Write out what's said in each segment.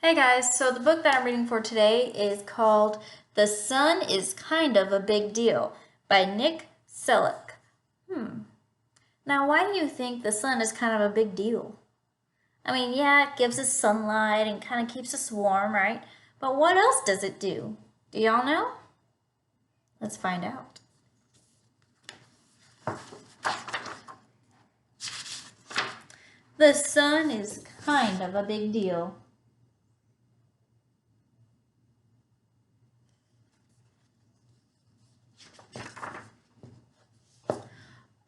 Hey guys, so the book that I'm reading for today is called The Sun is Kind of a Big Deal by Nick Selleck. Now why do you think the sun is kind of a big deal? I mean, yeah, it gives us sunlight and kind of keeps us warm, right? But what else does it do? Do y'all know? Let's find out. The sun is kind of a big deal.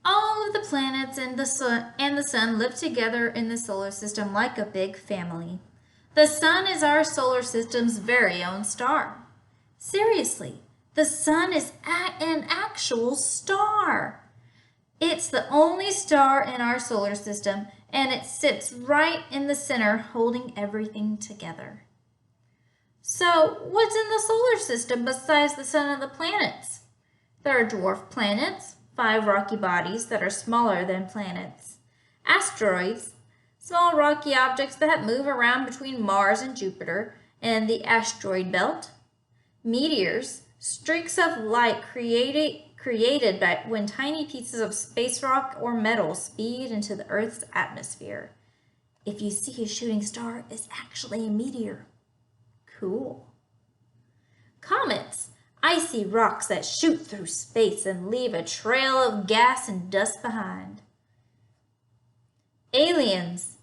All of the planets and the sun live together in the solar system like a big family. The sun is our solar system's very own star. Seriously, the sun is an actual star. It's the only star in our solar system, and it sits right in the center holding everything together. So, what's in the solar system besides the sun and the planets? There are dwarf planets, 5 rocky bodies that are smaller than planets, asteroids, small rocky objects that move around between Mars and Jupiter and the asteroid belt, meteors, streaks of light created by when tiny pieces of space rock or metal speed into the Earth's atmosphere. If you see a shooting star, it's actually a meteor. Cool. Comets, icy rocks that shoot through space and leave a trail of gas and dust behind. Aliens.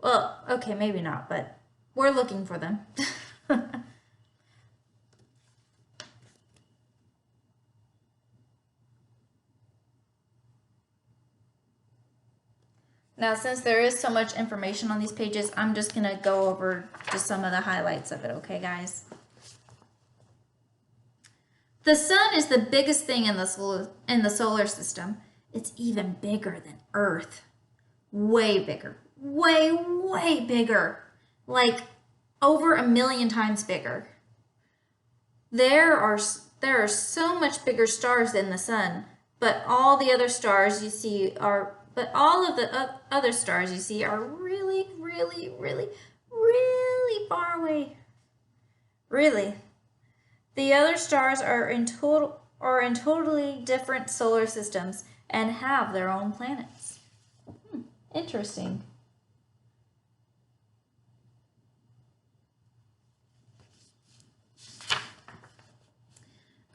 Well, okay, maybe not, but we're looking for them. Now, since there is so much information on these pages, I'm just going to go over just some of the highlights of it, okay, guys? The sun is the biggest thing in the solar system. It's even bigger than Earth. Way bigger. Way bigger. Like over 1,000,000 times bigger. There are so much bigger stars than the sun, but all the other stars you see are other stars you see are really far away. Really. The other stars are in totally different solar systems and have their own planets. Interesting.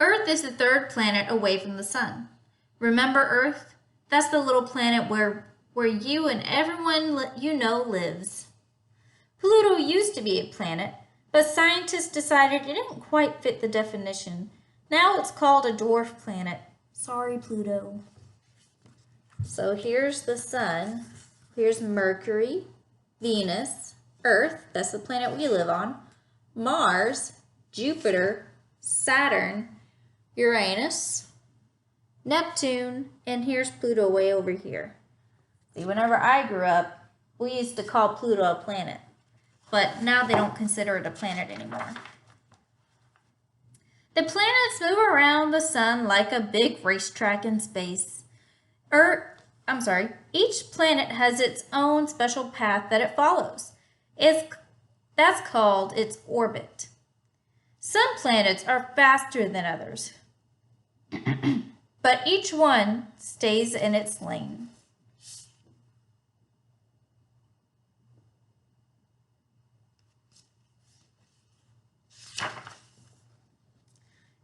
Earth is the 3rd planet away from the sun. Remember Earth? That's the little planet where you and everyone you know lives. Pluto used to be a planet, but scientists decided it didn't quite fit the definition. Now it's called a dwarf planet. Sorry, Pluto. So here's the sun. Here's Mercury, Venus, Earth, that's the planet we live on, Mars, Jupiter, Saturn, Uranus, Neptune, and here's Pluto way over here. See, whenever I grew up, we used to call Pluto a planet. But now they don't consider it a planet anymore. The planets move around the sun like a big racetrack in space. Each planet has its own special path that it follows. That's called its orbit. Some planets are faster than others, but each one stays in its lane.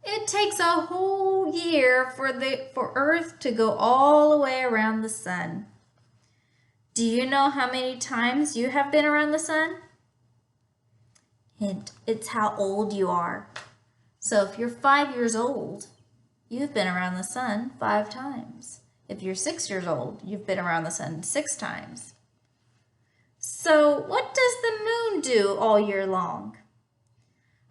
It takes a whole year for Earth to go all the way around the sun. Do you know how many times you have been around the sun? Hint, it's how old you are. So if you're 5 years old, you've been around the sun 5 times. If you're 6 years old, you've been around the sun 6 times. So what does the moon do all year long?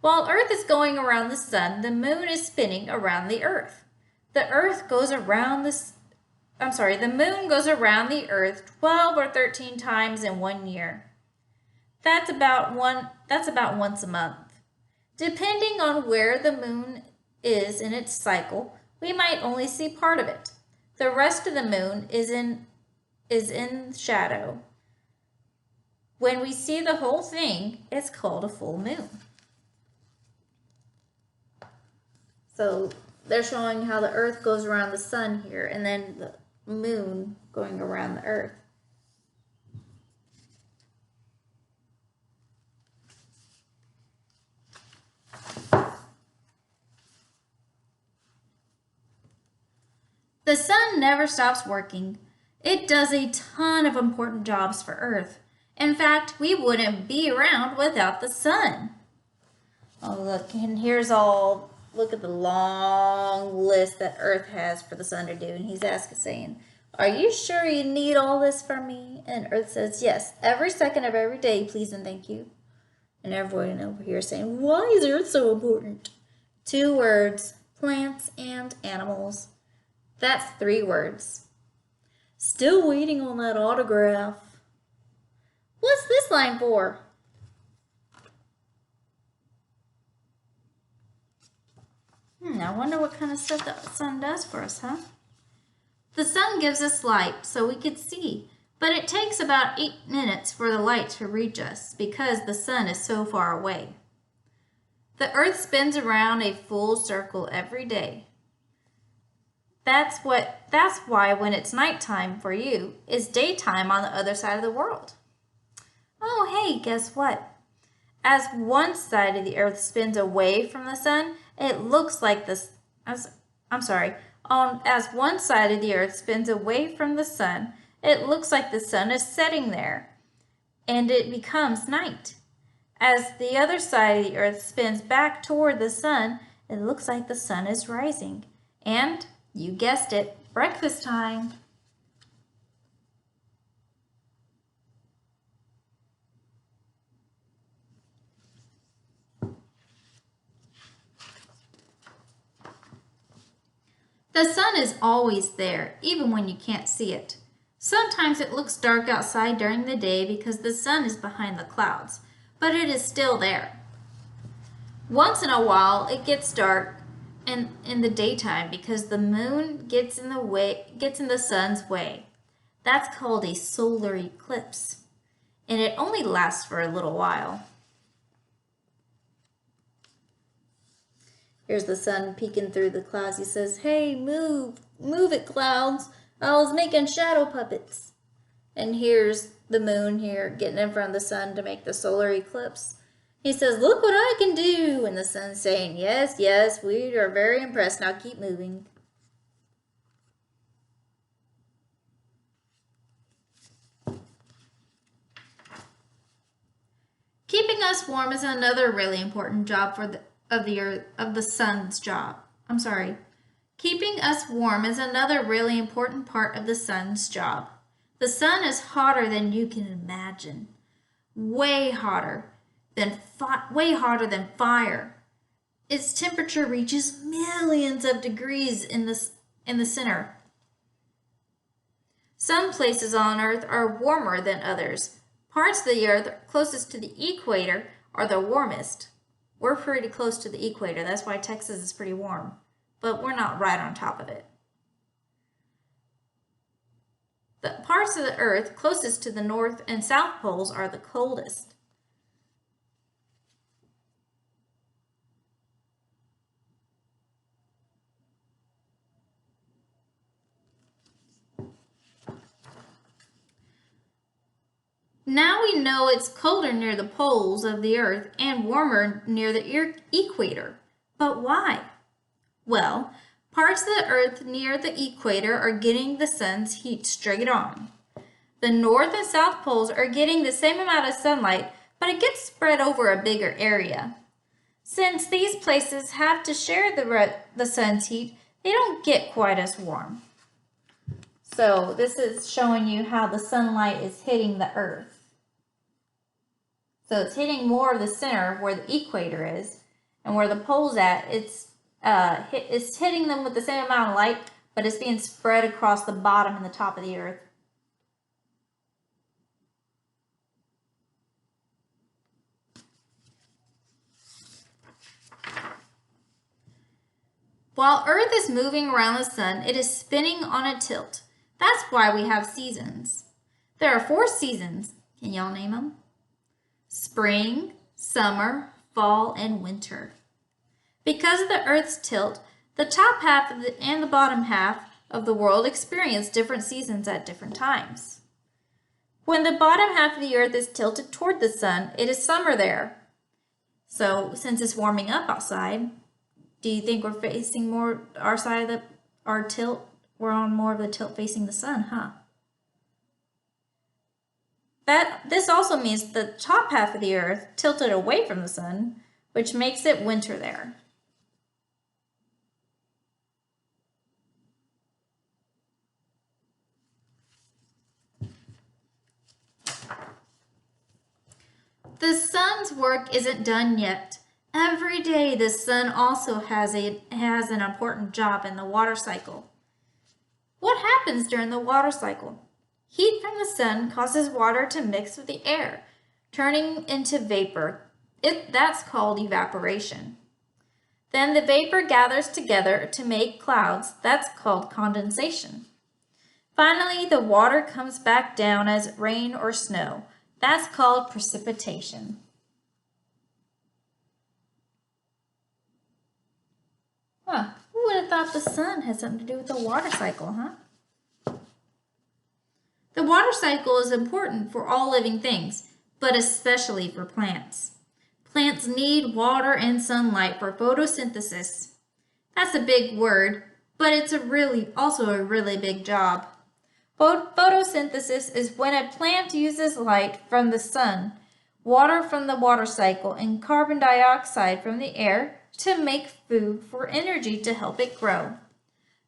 While Earth is going around the sun, the moon is spinning around the Earth. The moon goes around the Earth 12 or 13 times in 1 year. That's about once a month. Depending on where the moon is in its cycle, we might only see part of it. The rest of the moon is in shadow. when we see the whole thing, it's called a full moon. So they're showing how the Earth goes around the sun here, and then the moon going around the Earth. The sun never stops working. It does a ton of important jobs for Earth. In fact, we wouldn't be around without the sun. Oh, look, and look at the long list that Earth has for the sun to do. And he's saying, are you sure you need all this from me? And Earth says, yes, every second of every day, please and thank you. And everyone over here is saying, why is Earth so important? 2 words, plants and animals. That's 3 words. Still waiting on that autograph. What's this line for? I wonder what kind of stuff the sun does for us, huh? The sun gives us light so we could see, but it takes about 8 minutes for the light to reach us because the sun is so far away. The Earth spins around a full circle every day. That's why when it's nighttime for you, it's daytime on the other side of the world. Oh, hey, guess what? As one side of the Earth spins away from the sun, it looks like as one side of the Earth spins away from the sun, it looks like the sun is setting there, and it becomes night. As the other side of the Earth spins back toward the sun, it looks like the sun is rising. And you guessed it, breakfast time. The sun is always there, even when you can't see it. Sometimes it looks dark outside during the day because the sun is behind the clouds, but it is still there. Once in a while, it gets dark in the daytime because the moon gets in the sun's way. That's called a solar eclipse, and it only lasts for a little while. Here's the sun peeking through the clouds. He says, hey, move it, clouds. I was making shadow puppets. And here's the moon here getting in front of the sun to make the solar eclipse. He says, look what I can do. And the sun's saying, yes, yes, we are very impressed. Now keep moving. Keeping us warm is another really important job of the sun's job. Keeping us warm is another really important part of the sun's job. The sun is hotter than you can imagine. Way hotter than fire. Its temperature reaches millions of degrees in the center. Some places on Earth are warmer than others. Parts of the Earth closest to the equator are the warmest. We're pretty close to the equator. That's why Texas is pretty warm. But we're not right on top of it. The parts of the Earth closest to the North and South poles are the coldest. Now we know it's colder near the poles of the Earth and warmer near the equator. But why? Well, parts of the Earth near the equator are getting the sun's heat straight on. The North and South poles are getting the same amount of sunlight, but it gets spread over a bigger area. Since these places have to share the sun's heat, they don't get quite as warm. So this is showing you how the sunlight is hitting the Earth. So it's hitting more of the center where the equator is, and where the pole's at, it's hitting them with the same amount of light, but it's being spread across the bottom and the top of the Earth. While Earth is moving around the sun, it is spinning on a tilt. That's why we have seasons. There are 4 seasons. Can y'all name them? spring, summer, fall, and winter. Because of the Earth's tilt, the top half and the bottom half of the world experience different seasons at different times. When the bottom half of the Earth is tilted toward the sun, it is summer there. So since it's warming up outside, do you think we're facing more our side of our tilt? We're on more of the tilt facing the sun, huh? This also means the top half of the Earth tilted away from the sun, which makes it winter there. The sun's work isn't done yet. Every day the sun also has an important job in the water cycle. What happens during the water cycle? Heat from the sun causes water to mix with the air, turning into vapor. That's called evaporation. Then the vapor gathers together to make clouds. That's called condensation. Finally, the water comes back down as rain or snow. That's called precipitation. Who would have thought the sun had something to do with the water cycle, huh? The water cycle is important for all living things, but especially for plants. Plants need water and sunlight for photosynthesis. That's a big word, but it's also a really big job. Photosynthesis is when a plant uses light from the sun, water from the water cycle, and carbon dioxide from the air to make food for energy to help it grow.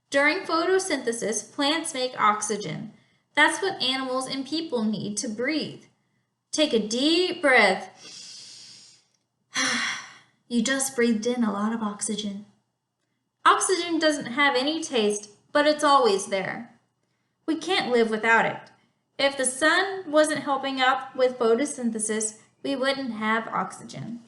During photosynthesis, plants make oxygen. That's what animals and people need to breathe. Take a deep breath. You just breathed in a lot of oxygen. Oxygen doesn't have any taste, but it's always there. We can't live without it. If the sun wasn't helping out with photosynthesis, we wouldn't have oxygen.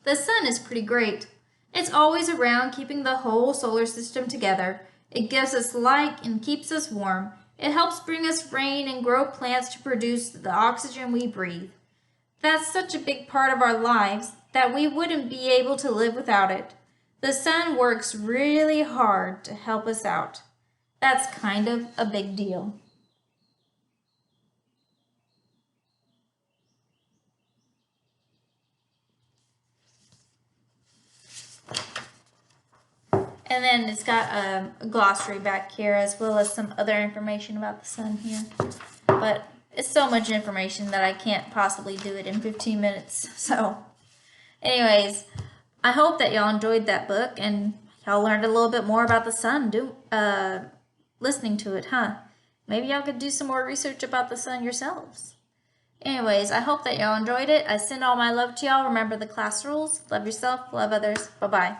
The sun is pretty great. It's always around, keeping the whole solar system together. It gives us light and keeps us warm. It helps bring us rain and grow plants to produce the oxygen we breathe. That's such a big part of our lives that we wouldn't be able to live without it. The sun works really hard to help us out. That's kind of a big deal. And then it's got a glossary back here as well as some other information about the sun here. But it's so much information that I can't possibly do it in 15 minutes. So anyways, I hope that y'all enjoyed that book and y'all learned a little bit more about the sun listening to it, huh? Maybe y'all could do some more research about the sun yourselves. Anyways, I hope that y'all enjoyed it. I send all my love to y'all. Remember the class rules. Love yourself, love others. Bye-bye.